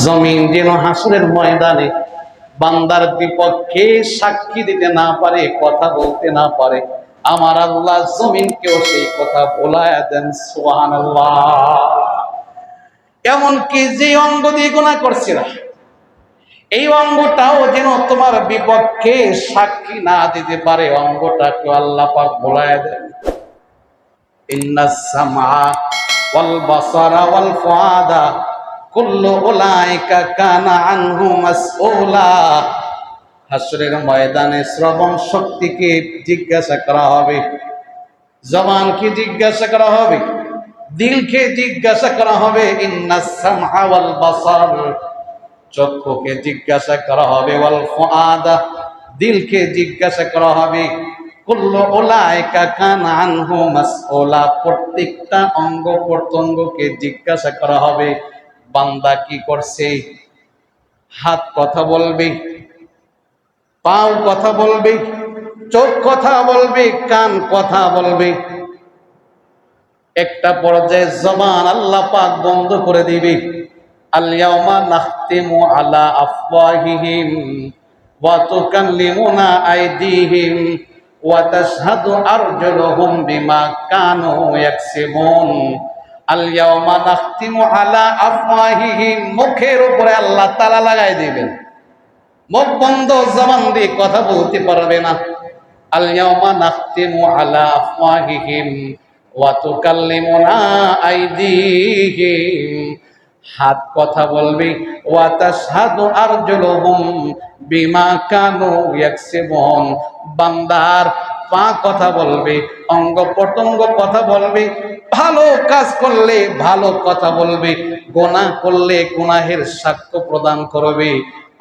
জমিন যেন হাসরের ময়দানে বান্দার বিপক্ষে সাক্ষী দিতে না পারে, কথা বলতে না পারে। আমার আল্লাহ জমিনকেও সেই কথা বলায়া দেন, সুবহানাল্লাহ। এমনকি যে অঙ্গ দিয়ে গুনাহ করছিলা, এই অঙ্গটাও যেন তোমার বিপক্ষে সাক্ষী না দিতে পারে, অঙ্গটাকে আল্লাহ পাক বলায়া দেন। ইন্নাস সামআ ওয়াল বাসারা ওয়াল ফুআদা কুল্লু উলাইকা কানা আনহু মাসউলা। হাসরের ময়দানে শ্রবণ শক্তিকে জিজ্ঞাসা করা হবে, জবানকে জিজ্ঞাসা করা হবে, দিলকে জিজ্ঞাসা করা হবে। ইন্নাস সামআ ওয়াল বাসার, চক্ষুকে জিজ্ঞাসা করা হবে, ওয়াল ফুআদা, দিলকে জিজ্ঞাসা করা হবে। কুল্লু উলাইকা কানা আনহু মাসউলা, প্রত্যেকটা অঙ্গ প্রত্যঙ্গকে জিজ্ঞাসা করা হবে বান্দা কি করছে। হাত কথা বলবে, পাও কথা বলবে, চোখ কথা বলবে, কান কথা বলবে। একটা পর্যায়ে জবান আল্লাহ পাক বন্ধ করে দিবে। আল ইয়াউমা নাখতিমু আলা আফওয়াহিহিম ওয়া তুকাল্লিমুনা আইদিহিম ওয়া তাশহাদু আরজুলুহুম বিমা কানু ইয়াকসিবুন। আল ইয়াউমা নাখতিমু আলা আফওয়াহিহিম, মুখের উপরে আল্লাহ তাআলা লাগাই দিবেন, মুখ বন্ধ, জবান দিয়ে কথা বলতে পারবে না। আল ইয়াউমা নাখতিমু আলা আফওয়াহিহিম ওয়া তুকাল্লিমুনা আইদিহিম, হাত কথা বলবে। ওয়া তাশহাদু আরজুলুহুম বিমা কানু ইয়াকসিবুন, বান্দার পা কথা বলবে, অঙ্গ প্রত্যঙ্গ কথা বলবে। ভালো কাজ করলে ভালো কথা বলবে, গুনাহ করলে গুনাহের সাক্ষ্য প্রদান করবে।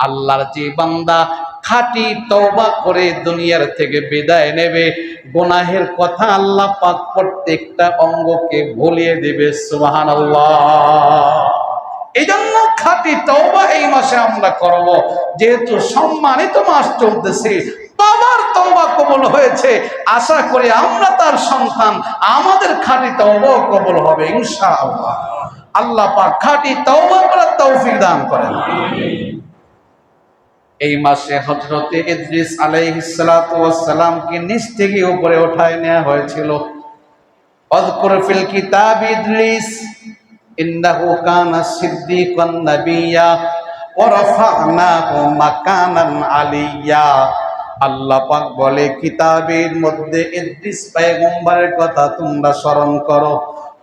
আল্লাহর যে বান্দা খাঁটি তওবা করে দুনিয়ার থেকে বিদায় নেবে, গুনাহের কথা আল্লাহ পাক প্রত্যেকটা অঙ্গকে ভুলিয়ে দেবে, সুবহানাল্লাহ। এই জন্য খাঁটি তওবা এই মাসে আমরা করব, যেহেতু সম্মানিত মাস চলতেছে। বাবার তওবা কবুল হয়েছে, আশা করি আমরা তার সন্তান, আমাদের খাঁটি তওবাও কবুল হবে ইনশাআল্লাহ। আল্লাহ পাক খাঁটি তওবা করার তৌফিক দান করেন। এই মাসে হযরতে ইদ্রিস আলাইহিস সালাতু ওয়াস সালামকে নিচ থেকে উপরে উঠায় নেওয়া হয়েছিল। আযকুর ফিল কিতাব ইদ্রিস ইন্নাহু কানা সিদ্দীকান নাবিয়্যা ওয়া রাফা'নাহু মাকানান আলিয়্যা। আল্লাহ পাক বলে, কিতাবের মধ্যে ইদ্রিস পয়গম্বরের কথা তোমরা স্মরণ করো।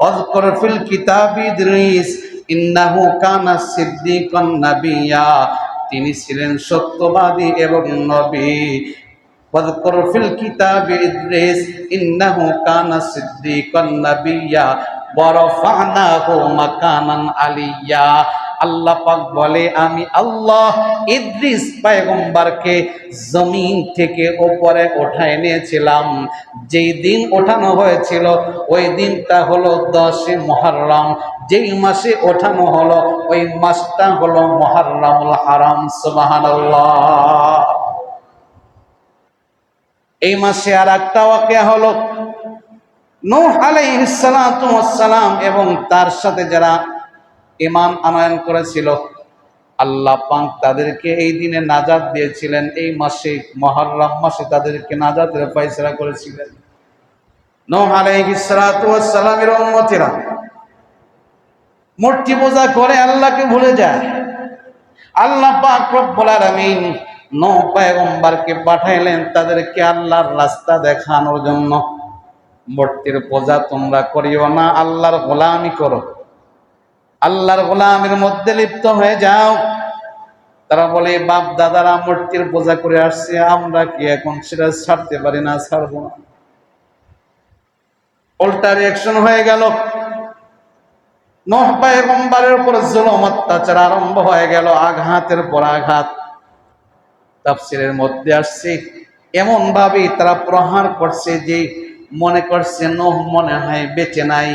আযকুর ফিল কিতাব ইদ্রিস ইন্নাহু কানা সিদ্দীকান নাবিয়্যা, তিনি ছিলেন সত্যবাদী এবং নবী। ওয়াযকুর ফিল কিতাবি ইদ্রিস ইন্নাহু কানা সিদ্দীকান নাবিয়্যা ওয়া রাফা'নাহু মাকানান আলিয়্যা। আল্লাহ পাক বলে, আমি আল্লাহ ইদ্রিস পয়গম্বরকে জমিন থেকে উপরে উঠায় নিয়েছিলাম। যেই দিন ওঠানো হয়েছিল ওই দিনটা হলো 10 মুহররম। যেই মাসে ওঠানো হলো ওই মাসটা হলো মুহররমুল হারাম, সুবহানাল্লাহ। এই মাসে আর একটা ওয়াকিয়া হলো, নূহ আলাইহিস সালাতু ওয়াস সালাম এবং তার সাথে যারা ঈমান আনয়ন করেছিল, আল্লাহ পাক তাদেরকে এই দিনে নাজাত দিয়েছিলেন। এই মাসে মুহররম মাসে তাদেরকে নাজাতের ফয়সালা করেছিলেন। নূহ আলাইহিস সালাতু ওয়াস সালামের উম্মতিরা মূর্তি পূজা করে আল্লাহকে ভুলে যায়। আল্লাহ পাক রব্বুল আলামিন নূহ পয়গম্বরকে পাঠাইলেন তাদেরকে আল্লাহর রাস্তা দেখানোর জন্য। মূর্তির পূজা তোমরা করিও না, আল্লাহর গোলামি করো, আল্লাহর গোলামির মধ্যে লিপ্ত হয়ে যাও। তারা বলে, বাপ দাদারা মূর্তির পূজা করে আসছে, আমরা কি এখন সেটা ছাড়তে পারি না? ছাড়বো না। উল্টা রিঅ্যাকশন হয়ে গেল। নূহ পয়গম্বরের উপর জুলুম অত্যাচার আরম্ভ হয়ে গেল, আঘাতের পর আঘাত। তাফসীরের মধ্যে আসছে এমন ভাবে তারা প্রহার করছে যে মনে করছে নূহ মনে হয় বেঁচে নাই,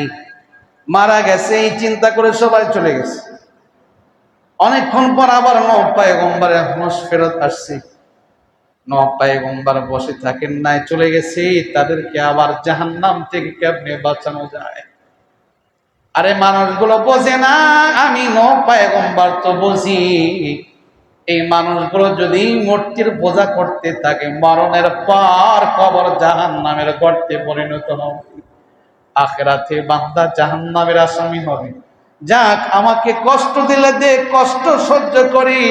মারা গেছে। এই চিন্তা করে সবাই চলে গেছে। অনেকক্ষণ পর আবার নূহ পয়গম্বরের হুঁশ ফেরত আসছে। নূহ পয়গম্বর বসে থাকেন নাই, চলে গেছে। তাদেরকে আবার জাহান্নাম থেকে কেমনে বাঁচানো যায়? আরে মানুষগুলো বোঝে না, আমি নূহ পয়গম্বর তো বুঝি। এই মানুষগুলো যদি মূর্তির পূজা করতে থাকে, মরণের পর কবর জাহান্নামের গর্তে পরিণত হবে, আখিরাতে বান্দা জাহান্নামের আসামি হবে। যাক, আমাকে কষ্ট দিলে দে, কষ্ট সহ্য করি,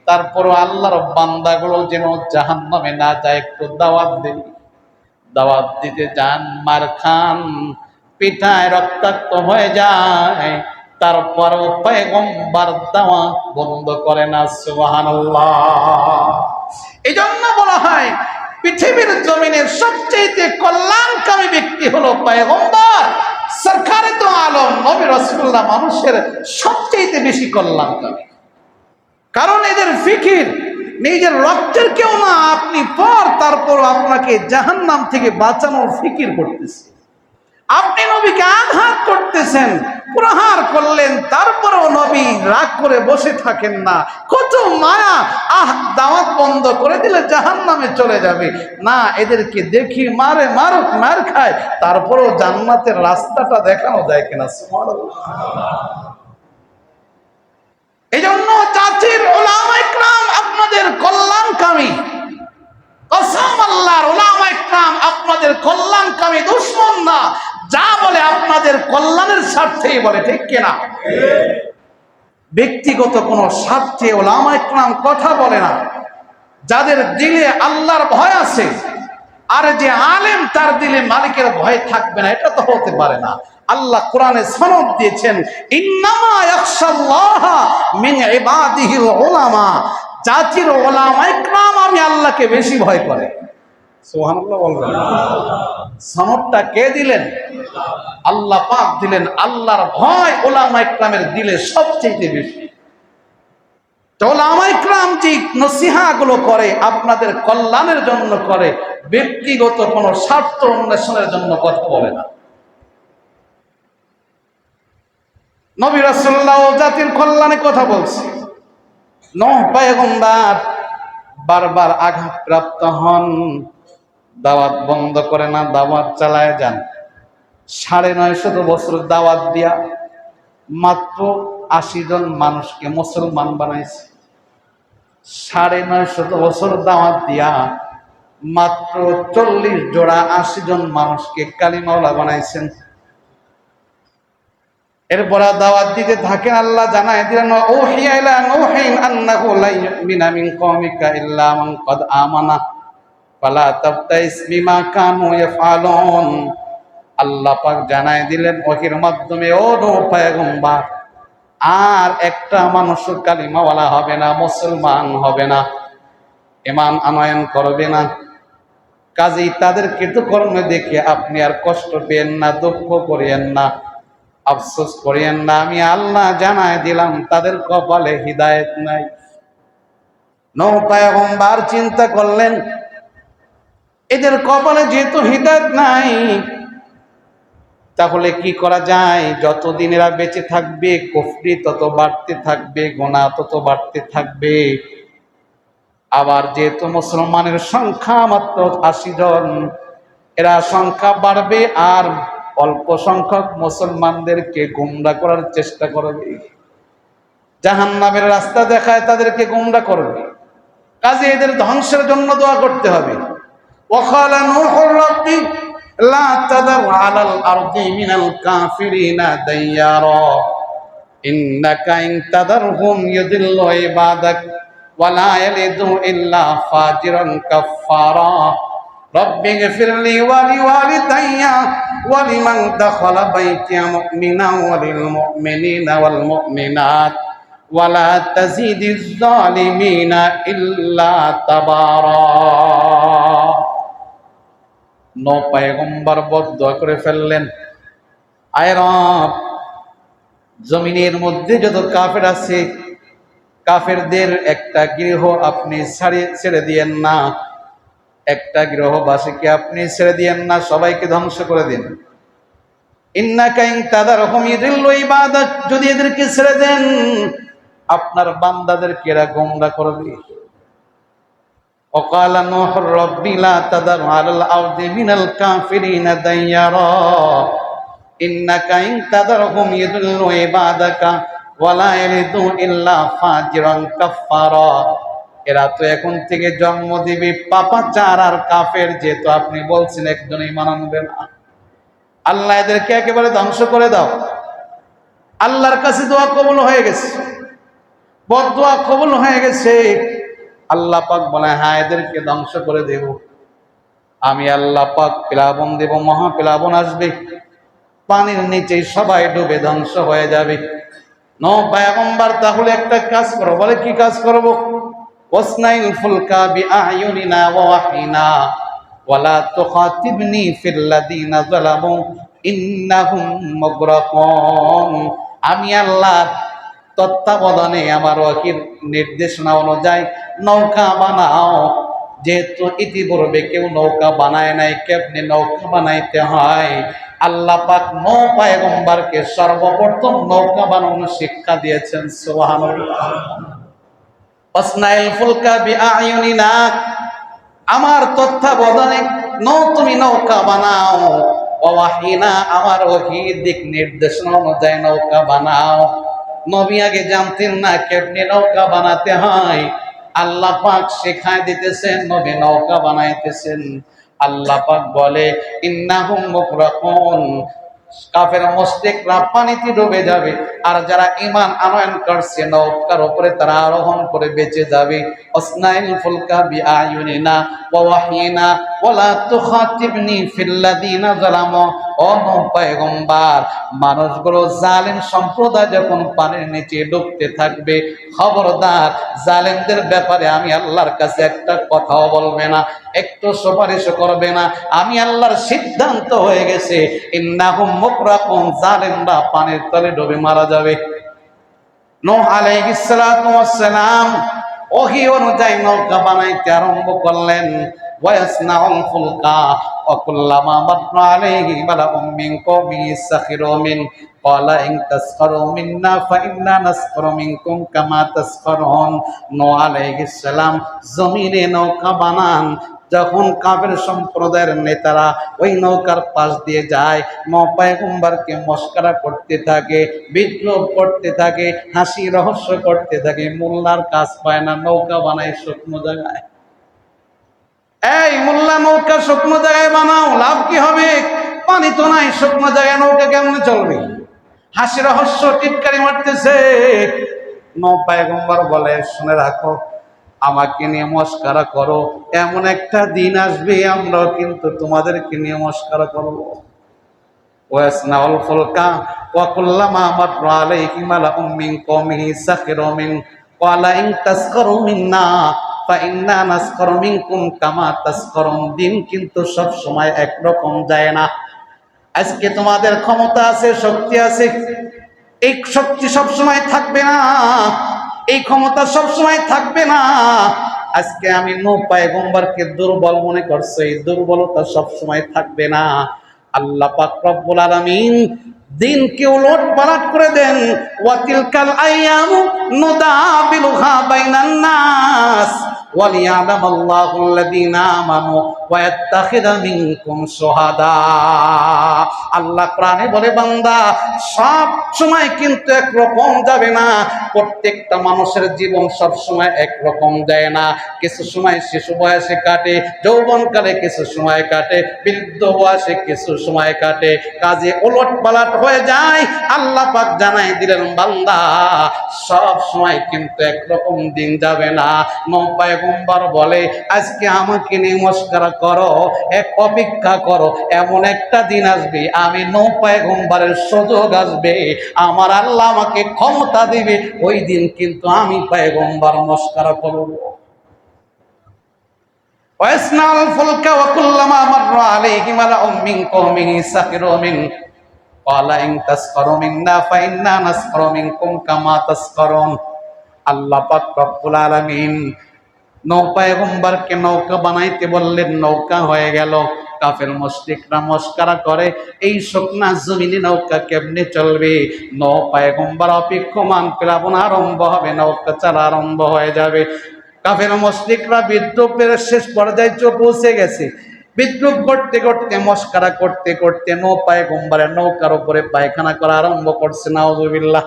তারপরও আল্লাহর বান্দাগুলো যেন জাহান্নামে না যায়, একটু দাওয়াত দেই। দাওয়াত দিতে যান, মার খান, পিঠায় রক্তাক্ত হয়ে যায়, তারপরও পয়গম্বর দাওয়াত বন্ধ করে না। সুবহানাল্লাহ। এই জন্য বলা হয় পৃথিবীর জমিনের সবচেয়ে কল্যাণকামী ব্যক্তি হলো পয়গম্বর সরকারে তো আলম নবী রাসূলুল্লাহ, মানুষের সবচেয়ে বেশি কল্যাণকামী। কারণ এদের ফিকির নিজের রক্তের কেউ না, আপনি পর, তারপর আপনাকে জাহান্নাম থেকে বাঁচানোর ফিকির করতেছে। আপনি নবীকে আঘাত করতেছেন, প্রহার করলেন, তারপরেও নবী রাগ করে বসে থাকেন না। কত মায়া! দাওয়াত বন্ধ করে দিলে জাহান্নামে চলে যাবে না, এদেরকে দেখি মারে, মারুক, মার খায়, তারপরেও জান্নাতের রাস্তাটা দেখানো যায় কিনা। এই জন্য জাতির উলামায়ে কেরাম আপনাদের কল্যাণকামী। কসম আল্লাহর, উলামায়ে কেরাম আপনাদের কল্যাণকামী, দুশমন না। যা বলে আপনাদের কল্যাণের স্বার্থেই বলে, ঠিক কিনা? ব্যক্তিগত কোনো স্বার্থে উলামায়ে কেরাম কথা বলে না। যাদের দিলে আল্লাহর ভয় আছে, আর যে আলেম তার দিলে মালিকের ভয় থাকবে না, এটা তো হতে পারে না। আল্লাহ কোরআনে সনদ দিয়েছেন, ইন্নামা ইয়াখশাল্লাহা মিন ইবাদিহিল উলামা। জাতির উলামায়ে কেরাম আমি আল্লাহকে বেশি ভয় করে। সুবহানাল্লাহ বলবেন। সনদটা কে দিলেন? আল্লাহ পাক দিলেন। আল্লাহর ভয় উলামায়ে কেরামের দিলে সবচেয়ে বেশি। উলামায়ে কেরাম যে নসিহাগুলো করে আপনাদের কল্যাণের জন্য করে, ব্যক্তিগত কোনো স্বার্থ অন্বেষণের জন্য কথা বলে না। নবী রাসূলুল্লাহ জাতির কল্যাণে কথা বলছে। নূহ পয়গম্বর বারবার আঘাতপ্রাপ্ত হন, দাওয়াত বন্ধ করে না, দাওয়াত চালায় যান। ৯৫০ বছর দাওয়াত দিয়া মাত্র ৮০ জন মানুষকে মুসলমান বানাইছে। ৯৫০ বছর দাওয়াত দিয়া মাত্র ৪০ জোড়া ৮০ জন মানুষকে কালিমাওয়ালা বানাইছেন। এরপর দাওয়াত দিতে থাকেন। আল্লাহ জানায় দিলেন, ওহিয়া ইলা নূহিন আন্নাহু লা ইউমিনা মিন কওমিকা ইল্লা মান ক্বাদ আমানা ফালা তাবতাইস বিমা কানু ইয়াফআলুন। আল্লাহ পাক জানায় দিলেন ওহির মাধ্যমে, ও নূহ পয়গম্বর, আর একটা মানুষ কালিমাওয়ালা হবে না, মুসলমান হবে না, ঈমান আনয়ন করবে না। কাজেই তাদের কৃতকর্ম দেখে আপনি আর কষ্ট পেয়েন না, দুঃখ করিয়েন না, আফসোস করিয়েন না। আমি আল্লাহ জানায় দিলাম তাদের কপালে হিদায়েত নাই। নূহ পয়গম্বর চিন্তা করলেন, এদের কপালে যেহেতু হিদায়েত নাই, তাহলে কি করা যায়? যতদিন এরা বেঁচে থাকবে কুফরি তত বাড়তে থাকবে, গুনাহ তত বাড়তে থাকবে। আবার যেহেতু মুসলমানের সংখ্যা মাত্র ৮০ জন, এরা সংখ্যা বাড়বে আর অল্প সংখ্যক মুসলমানদেরকে গুমরাহ করার চেষ্টা করবে, জাহান্নামের রাস্তা দেখায় তাদেরকে গুমরাহ করবে। কাজে এদের ধ্বংসের জন্য দোয়া করতে হবে। ওয়াকালা নূহুর রাব্বি লা তাদার আলাল আরদি মিনাল কাফিরিনা দাইয়ারা ইন্নাকা ইন তাদারহুম ইউদিল্লু ইবাদাক ওয়া লা ইয়ালিদু ইল্লা ফাজিরান কাফফারা রব্বিগফিরলি ওয়া লিওয়ালিদাইয়া ওয়া লিমান দাখালা বাইতিয়া মুমিনান ওয়া লিল মুমিনিনা ওয়াল মুমিনাত ওয়া লা তাজিদিজ জালিমিনা ইল্লা তাবারা। নূহ পয়গম্বর বদদুয়া করে ফেললেন, আয় রব, জমিনের মধ্যে যত কাফের আছে, কাফেরদের একটা গৃহ আপনি ছেড়ে দিয়েন না, একটা গৃহবাসীকে আপনি ছেড়ে দিয়েন না, সবাইকে ধ্বংস করে দিন। ইন্নাকা ইন তাদারহুম ইউদিল্লু ইবাদাক, যদি এদেরকে ছেড়ে দেন আপনার বান্দাদেরকে এরা গোমরাহ করবে। ওয়াকালা নূহুর রাব্বি লা তাদার আলাল আরদি মিনাল কাফিরিনা দাইয়ারা ইন্নাকা ইন তাদারহুম ইয়াদুল্লু ইবাদাকা ওয়ালা ইয়ালিদু ইল্লা ফাজিরান কাফফারা। এরা তো এখন থেকে জন্ম দিবে পাপাচার আর কাফের, যেহেতু আপনি বলছেন একজন ঈমান আনবে না, আল্লাহ এদেরকে একেবারে ধ্বংস করে দাও। আল্লাহর কাছে দোয়া কবুল হয়ে গেছে, বদদোয়া কবুল হয়ে গেছে। আল্লাহ পাক বলে হ্যাঁ এদেরকে ধ্বংস করে দেব। আমি আল্লাহ পাক প্লাবন দেব, মহা প্লাবন আসবে, পানির নিচে সবাই ডুবে ধ্বংস হয়ে যাবে। নূহ পয়গম্বর তাহলে একটা কাজ করো, বলে কি কাজ করব? ওয়াসনাইল ফুলকা বিআয়ুনিনা ওয়া ওয়াহিনা ওয়ালা তুখাতিবনি ফিল্লাযিনা যালামু ইন্নাহুম মুগরাকুন। আমি আল্লাহর তত্ত্বাবধানে আমার ওয়াহির নির্দেশনা অনুযায়ী নৌকা বানাও। যেহেতু ইতিপূর্বে কেউ নৌকা বানায় নাই, কেমনে নৌকা বানাইতে হয়, আল্লাহ পাক নূহ পয়গম্বরকে সর্বপ্রথম নৌকা বানানোর শিক্ষা দিয়েছেন। সুবহানাল্লাহ। ওয়াসনাইল ফুলকা বিআয়ুনিনা, আমার তত্ত্বাবধানে তুমি নৌকা বানাও। ওয়াহিনা, আমার ওহীর দিক নির্দেশনা অনুযায়ী নৌকা বানাও। নবী আগে জানতেন না কেমনে নৌকা বানাতে হয়, আল্লাহ পাক শেখায় দিতেছেন, নবী নৌকা বানাইতেছেন। আল্লাহ পাক বলে ইন্নাহুম মুগরাকুন, কাফের মুশরিকরা পানিতে ডুবে যাবে, আর যারা ঈমান আনয়ন করছে নৌকার উপরে তারা আরোহণ করে বেঁচে যাবে। ওয়াসনাইল ফুলকা বিআয়ুনিনা ওয়া ওয়াহিনা ওয়ালা তুখাতিবনি ফিল্লাযিনা যালামু। ও নূহ পয়গম্বর, মানুষগুলো জালিম সম্প্রদায় যখন পানির নিচে ডুবতে থাকবে, খবরদার জালিমদের ব্যাপারে আমি আল্লাহর কাছে একটা কথাও বলবে না, একটু সুপারিশও করবে না। আমি আল্লাহর সিদ্ধান্ত হয়ে গেছে, ইন্নাহুম মুগরাকুন, জালিমরা পানির তলে ডুবে মারা যাবে। নূহ আলাইহিস সালাতু ওয়াস সালাম ওহী অনুযায়ী নৌকা বানাইতে আরম্ভ করলেন। ওয়াসনাউল ফুলকা ওয়া কুল্লামা মাররা আলাইহি মালাউম মিন কওমিহি সাখিরু মিন ক্বালা ইন তাসখারু মিন্না ফাইন্না নাসখারু মিনকুম কামা তাসখারুন। নূহ আলাইহিস সালাম জমিনে নৌকা বানান। যখন কাফের সম্প্রদায়ের নেতারা ওই নৌকার পাশ দিয়ে যায়, নূহ পয়গম্বরকে মস্করা করতে থাকে, বিদ্রুপ করতে থাকে, হাসি রহস্য করতে থাকে। মোল্লার কাজ পায় না, নৌকা বানায় শুকনো জায়গায়। এই মোল্লা, নৌকা শুকনো জায়গায় বানাও, লাভ কি হবে? পানি তো নাই, শুকনো জায়গায় নৌকা কেমনে চলবে? হাসি রহস্য টিটকারি মারতেছে। নূহ পয়গম্বর বলে শুনে রাখো, আমাকে নিয়ে মস্করা করো, এমন একটা দিন আসবে আমরাও কিন্তু তোমাদেরকে নিয়ে মস্করা করবো। ওয়াসনাউল ফুলকা ওয়া কুল্লামা মাররা আলাইহি মালাউম মিন কওমিহি সাখিরু মিন ক্বালা ইন তাসখারু মিন্না ফাইন্না নাসখারু মিনকুম কামা তাসখারুন। দিন কিন্তু সব সময় একরকম যায় না। আজকে তোমাদের ক্ষমতা আছে, শক্তি আছে, এই শক্তি সব সময় থাকবে না, এই ক্ষমতা সব সময় থাকবে না। আজকে আমি নূহ পয়গম্বরকে দুর্বল মনে করছি, এই দুর্বলতা সব সময় থাকবে না। আল্লাহ পাক রব্বুল আলামিন দিনকে উলট পালট করে দেন। ওয়া তিলকাল আইয়ামু নুদাবিলুহা বাইনান নাস ওয়ালিয়ালামাল্লাহুল্লাযীনা আমানু ওয়া ইয়াত্তাখিযা মিনকুম শুহাদা। আল্লাহ কোরআনে বলে, বান্দা সব সময় কিন্তু একরকম যাবে না। প্রত্যেকটা মানুষের জীবন সব সময় একরকম যায় না। কিছু সময় শিশু বয়সে কাটে, যৌবনকালে কিছু সময় কাটে, বৃদ্ধ বয়সে কিছু সময় কাটে, কাজে ওলট পালট হয়ে যায়। আল্লাহ পাক জানাই দিলেন, বান্দা সব সময় কিন্তু একরকম দিন যাবে না। নূহ পয়গম্বর বলে, আজকে আমাকে নিয়ে মস্করা করো, এক অপেক্ষা করো, এমন একটা দিন আসবে, আমি নূহ পয়গম্বরের সুযোগ আসবে, আমার আল্লাহ আমাকে ক্ষমতা দিবে, ওই দিন কিন্তু আমি পয়গম্বর মস্করা করব। ওয়াসনাল ফুলকা ওয়া কুল্লামা মাররা আলাইহি মালাউম মিন কওমিহি সাখিরু মিন ক্বালা ইন তাসখারু মিন্না ফাইন্না নাসখারু মিনকুম কামা তাসখারুন। আল্লাহ পাক রব্বুল আলামিন নূহ পয়গম্বরকে নৌকা বানাইতে বললেন, নৌকা হয়ে গেল। কাফের মুশরিকরা মস্করা করে, এই শুকনা জমিনে নৌকা কেমনে চলবে? নূহ পয়গম্বর অপেক্ষমান, প্লাবন আরম্ভ হবে, নৌকা চালা আরম্ভ হয়ে যাবে। কাফের মুশরিকরা বিদ্রুপের শেষ পর্যায়ে পৌঁছে গেছে। বিদ্রুপ করতে করতে, মস্কারা করতে করতে পয়গম্বরের নৌকার উপরে পায়খানা করা আরম্ভ করছে। নাউজুবিল্লাহ।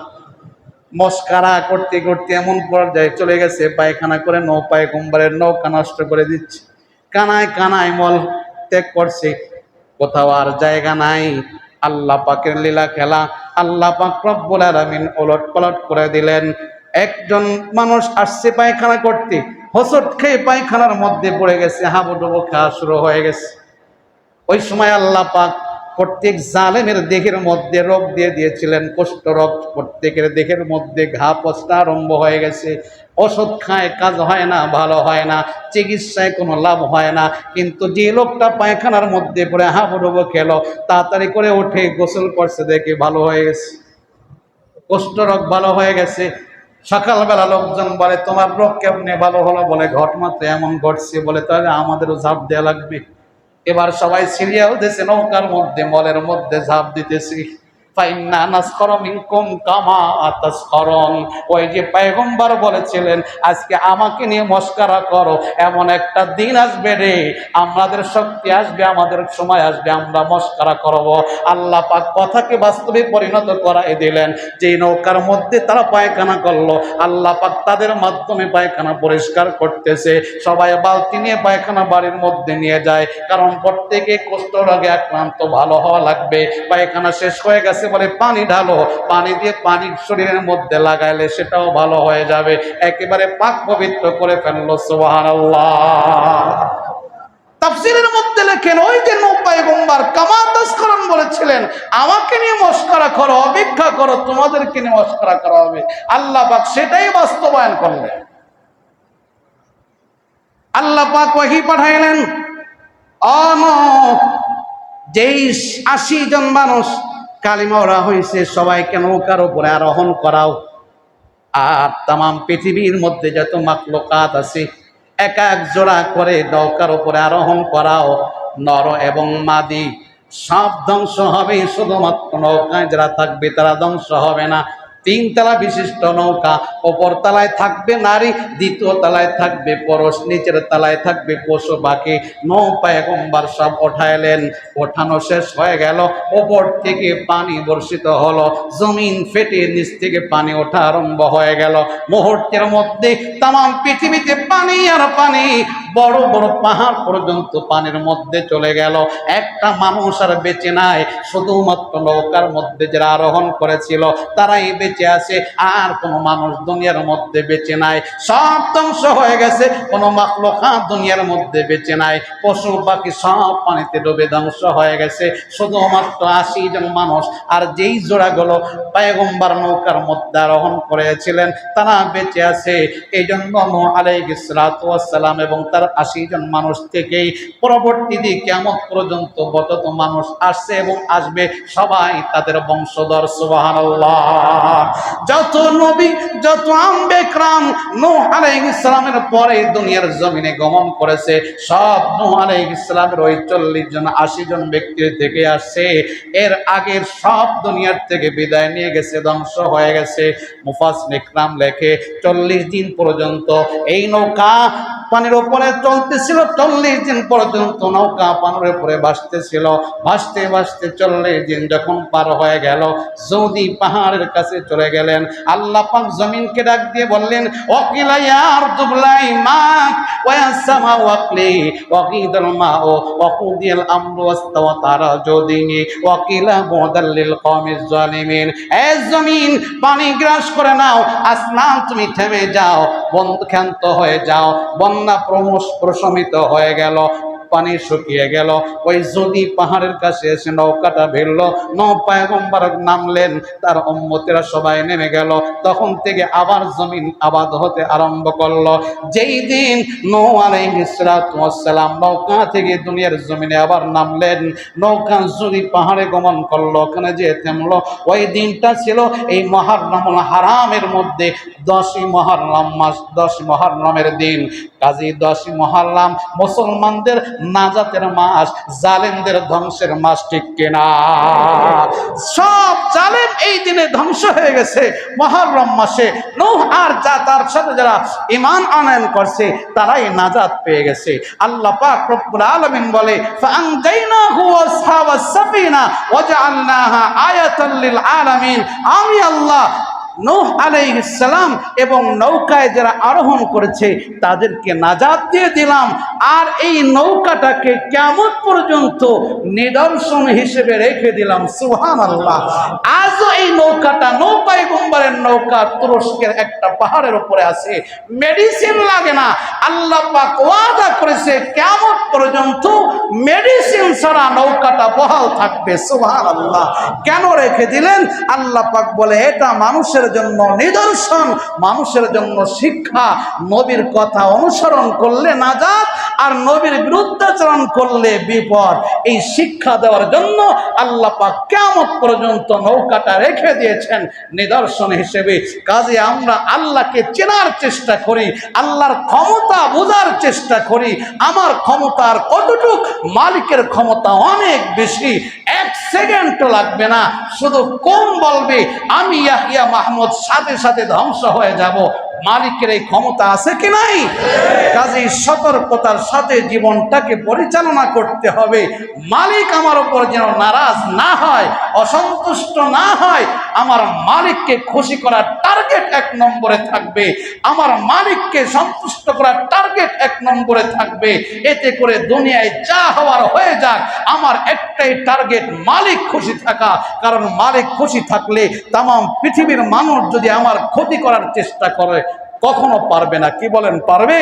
মস্কারা করতে করতে এমন পর্যায়ে চলে গেছে, পায়খানা করে পয়গম্বরের নৌকা নষ্ট করে দিচ্ছে। কানায় কানায় মল ত্যাগ করছে, কোথাও আর জায়গা নাই। আল্লাহ পাকের লীলা খেলা। আল্লাহ পাক রব্বুল আলামিন ওলট পালট করে দিলেন। একজন মানুষ আসছে পায়খানা করতে, হোঁচট খেয়ে পায়খানার মধ্যে পড়ে গেছে, হাবুডুবু খাওয়া শুরু হয়ে গেছে। ওই সময় আল্লাহ পাক প্রত্যেক জালেমের দেহের মধ্যে রোগ দিয়ে দিয়েছিলেন, কুষ্ঠ রোগ। প্রত্যেকের দেহের মধ্যে ঘা পচা আরম্ভ হয়ে গেছে। ওষুধ খায় কাজ হয় না, ভালো হয় না, চিকিৎসায় কোনো লাভ হয় না। কিন্তু যে লোকটা পায়খানার মধ্যে পড়ে হাবুডুবু খেলো, তাড়াতাড়ি করে উঠে গোসল করছে, দেখে ভালো হয়ে গেছে, কুষ্ঠ রোগ ভালো হয়ে গেছে। সকালবেলা লোকজন বলে, তোমার রোগ কেমনে ভালো হলো? বলে, ঘটনা তো এমন ঘটছে। বলে, তাহলে আমাদেরও ঝাঁপ দেওয়া লাগবে। এবার সবাই সিরিয়াল দিয়েছে, নৌকার মধ্যে মলের মধ্যে ঝাঁপ দিতেছি। ফাইন্না নাসখরু মিনকুম কামা তাসখরুন। ওই যে পয়গম্বর বলেছিলেন, আজকে আমাকে নিয়ে মস্করা করো, এমন একটা দিন আসবে রে, আমাদের শক্তি আসবে, আমাদের সময় আসবে, আমরা মস্করা করব। আল্লাহ পাক কথাকে বাস্তবে পরিণত করাই দিলেন। যে নৌকার মধ্যে তারা পায়খানা করলো, আল্লাহ পাক তাদের মাধ্যমে পায়খানা পরিষ্কার করতেছে। সবাই বালতি নিয়ে পায়খানা বাড়ির মধ্যে নিয়ে যায়, কারণ প্রত্যেকে কুষ্ঠ রোগে আক্রান্ত, ভালো হওয়া লাগবে। পায়খানা শেষ হয়ে গেছে বলে, পানি ঢালো, পানি দিয়ে পানি শরীরের মধ্যে লাগাইলে সেটাও ভালো হয়ে যাবে। একেবারে পাক পবিত্র করে ফেললো। সুবহানাল্লাহ। তাফসীরের মধ্যে লেখেন, ওই যে পয়গম্বর কামা তাসখরুন বলেছিলেন, আমাকে নিয়ে মস্করা করো, অপেক্ষা করো, তোমাদেরকে নিয়ে মস্করা করা হবে। আল্লাহ পাক সেটাই বাস্তবায়ন করলেন। আল্লাহ পাক ওহী পাঠাইলেন, যেই ৮০ জন মানুষ কালিমা ওরা হয়েছে, সবাইকে নৌকার উপরে আরোহণ করাও। আর তামাম পৃথিবীর মধ্যে যত মাখলুকাত আছে, এক এক জোড়া করে নৌকার উপরে আরোহণ করাও। নর এবং মাদি সব ধ্বংস হবে, শুধুমাত্র নৌকায় যারা থাকবে তারা ধ্বংস হবে না। ৩ তলা বিশিষ্ট নৌকা, ওপর তলায় থাকবে নারী, দ্বিতীয় তলায় থাকবে পুরুষ, নিচের তলায় থাকবে পশু পাখি। পয়গম্বর সব ওঠাইলেন। ওঠানো শেষ হয়ে গেল, ওপর থেকে পানি বর্ষিত হলো, জমিন ফেটে নিচ থেকে পানি ওঠা আরম্ভ হয়ে গেল। মুহূর্তের মধ্যে তামাম পৃথিবীতে পানি আর পানি, বড় বড় পাহাড় পর্যন্ত পানির মধ্যে চলে গেল। একটা মানুষ আর বেঁচে নাই, শুধুমাত্র নৌকার মধ্যে যারা আরোহণ করেছিল তারাই বেঁচে আছে। আর কোনো মানুষ দুনিয়ার মধ্যে বেঁচে নাই, সব ধ্বংস হয়ে গেছে। কোনো মাখলুকাত দুনিয়ার মধ্যে বেঁচে নাই, পশু পাখি সব পানিতে ডুবে ধ্বংস হয়ে গেছে। শুধুমাত্র ৮০ জন মানুষ আর যেই জোড়াগুলো পয়গম্বর নৌকার মধ্যে আরোহণ করেছিলেন তারা বেঁচে আছে। এই জন্য নূহ আলাইহিস সালাতু ওয়াস সালাম এবং তার ৮০ জন মানুষ থেকেই পরবর্তী দিন কিয়ামত পর্যন্ত যত মানুষ আসছে এবং আসবে, সবাই তাদের বংশধর। সুবহানাল্লাহ। যত নবী, যত আম্বিয়া کرام নূহ আলাইহিস সালামের পরে দুনিয়ার জমিনে গমন করেছে, সব নূহ আলাইহিস সালামের ওই ৪০ জন ৮০ জন ব্যক্তির থেকে আসছে। এর আগের সব দুনিয়ার থেকে বিদায় নিয়ে গেছে, ধ্বংস হয়ে গেছে। মুফাসসির کرام লেখে ৪০ দিন পর্যন্ত এই নৌকা পানির উপরে চলতেছিল। ৪০ দিন পর্যন্ত নৌকা পানির উপরে ভাসতেছিল। ভাসতে ভাসতে ৪০ দিন যখন পার হয়ে গেল, সৌদি পাহাড়ের কাছে চলে গেলেন। আল্লাহ পাক জমিনকে ডাক দিয়ে বললেন, ওয়াকিলা ইয়া আরদু বলাই মাক ওয়া ইয়া সামা ওয়াকলি ওয়াকিদাল মাউ ওয়াকুদিয়াল আমরু ওয়াস্তাওয়াত আলা জুদিনি ওয়াকিলা বুদাল লিল কওমিজ জালিমিন। এ জমিন পানি গ্রাস করে নাও, আসমান তুমি থেমে যাও, বন্ধক্ষান্ত হয়ে যাও। বন্যা প্রশমিত হয়ে গেল, পানি শুকিয়ে গেল। ওই যদি পাহাড়ের কাছে এসে নৌকাটা ভিড়ল, পয়গম্বর নামলেন, তার উম্মতেরা সবাই নেমে গেল। তখন থেকে আবার জমিন আবাদ হতে আরম্ভ করলো। যেই দিন নূহ আলাইহিস সালাতু ওয়াস সালাম নৌকা থেকে দুনিয়ার জমিনে আবার নামলেন, নৌকা যদি পাহাড়ে গমন করলো, ওখানে যে থামলো, ওই দিনটা ছিল এই মুহররমুল হারামের মধ্যে 10ই মুহররম মাস, 10 মুহররমের দিন। কাজী 10ই মুহররম মুসলমানদের নাজাতের মাস, জালেমদের ধ্বংসের মাস, ঠিক কিনা? সব জালেম এই দিনে ধ্বংস হয়ে গেছে মুহররম মাসে। নূহ আর তার সাথে যারা ঈমান আনয়ন করছে তারাই নাজাত পেয়ে গেছে। আল্লাহ পাক রব্বুল আলামিন বলে, ফাআনজাইনাহু ওয়া আসহাবাস সাফিনা ওয়া জাআলনাহা আয়াতাল লিল আলামিন। আমি আল্লাহ নূহ আলাইহিস সালাম এবং নৌকায় যারা আরোহণ করেছে তাদেরকে নাজাত দিয়ে দিলাম, আর এই নৌকাটাকে কিয়ামত পর্যন্ত নিদর্শন হিসেবে রেখে দিলাম। সুবহানাল্লাহ। আজও এই নৌকাটা, নূহ পয়গম্বরের নৌকা, তুরস্কের একটা পাহাড়ের উপরে আছে। মেডিসিন লাগে না। আল্লাহ পাক ওয়াদা করেছে কিয়ামত পর্যন্ত মেডিসিন ছাড়া নৌকাটা বহাল থাকবে। সুবহানাল্লাহ। কেন রেখে দিলেন? আল্লাহ পাক বলে, এটা মানুষের জন্য নিদর্শন, মানুষের জন্য শিক্ষা। নবীর কথা অনুসরণ করলে নাজাত, আর নবীর বিরুদ্ধাচরণ করলে বিপদ। এই শিক্ষা দেওয়ার জন্য আল্লাহ পাক কিয়ামত পর্যন্ত নৌকাটা রেখে দিয়েছেন নিদর্শন হিসেবে। কাজে আমরা আল্লাহকে চেনার চেষ্টা করি, আল্লাহর ক্ষমতা বোঝার চেষ্টা করি। আমার ক্ষমতা আর কতটুক? মালিকের ক্ষমতা অনেক বেশি। এক সেকেন্ডও লাগবে না, শুধু কোন বলবে আমি ইয়াহিয়া মাহমুদ, সাথে সাথে ধ্বংস হয়ে যাব। মালিকের এই ক্ষমতা আছে কি নাই? কাজেই সতর্কতার সাথে জীবনটাকে পরিচালনা করতে হবে। মালিক আমার উপর যেন নারাজ না হয়, অসন্তুষ্ট না হয়। আমার মালিককে খুশি করার টার্গেট এক নম্বরে থাকবে, আমার মালিককে সন্তুষ্ট করার টার্গেট এক নম্বরে থাকবে। এতে করে দুনিয়ায় যা হওয়ার হয়ে যাক, আমার একটাই টার্গেট, মালিক খুশি থাকা। কারণ মালিক খুশি থাকলে তাম পৃথিবীর মানুষ যদি আমার ক্ষতি করার চেষ্টা করে কখনো পারবে না। কি বলেন, পারবে?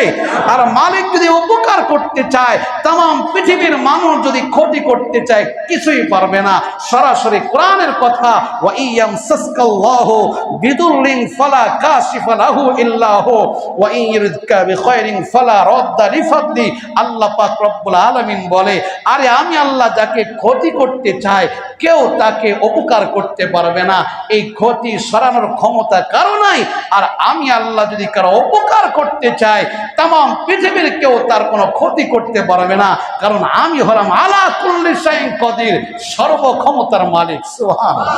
আর মালিক যদি উপকার করতে চায়, তাম পৃথিবীর মানুষ যদি ক্ষতি করতে চায়, কিছুই পারবে না। সরাসরি কোরআনের কথা, ওয়া ইয়ামসাসকাল্লাহু বিদুররিন ফালা কাশিফা লাহু ইল্লা হু ওয়া ইয়ুরিদকা বিখাইরিন ফালা রাদ্দা লিফাদলি। আল্লাহ পাক রব্বুল আলামিন বলে, আরে আমি আল্লাহ যাকে ক্ষতি করতে চাই, কেউ তাকে উপকার করতে পারবে না। এই ক্ষতি সরানোর ক্ষমতা কারো নাই। আর আমি আল্লাহ যদি কারো উপকার করতে চাই, তাম পৃথিবীর কেউ তার কোনো ক্ষতি করতে পারবে না। কারণ আমি হলাম আলা কুল্লি শাইইন কদির, সর্বক্ষমতার মালিক। সুবহানাল্লাহ।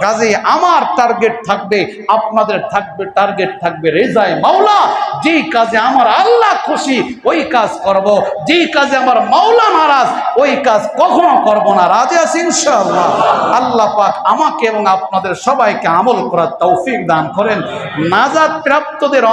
কাজেই আমার টার্গেট থাকবে, আপনাদের থাকবে টার্গেট থাকবে রেজায়ে মাওলা। যেই কাজে আমার আল্লাহ খুশি ওই কাজ করব, যেই কাজে আমার মাওলা নারাজ ওই কাজ কখনো করব না। রাজি আছি ইনশাআল্লাহ। আল্লাহ পাক আমাকে এবং আপনাদের সবাইকে আমল করার তৌফিক দান করেন। নাজাত প্রাপ্তদের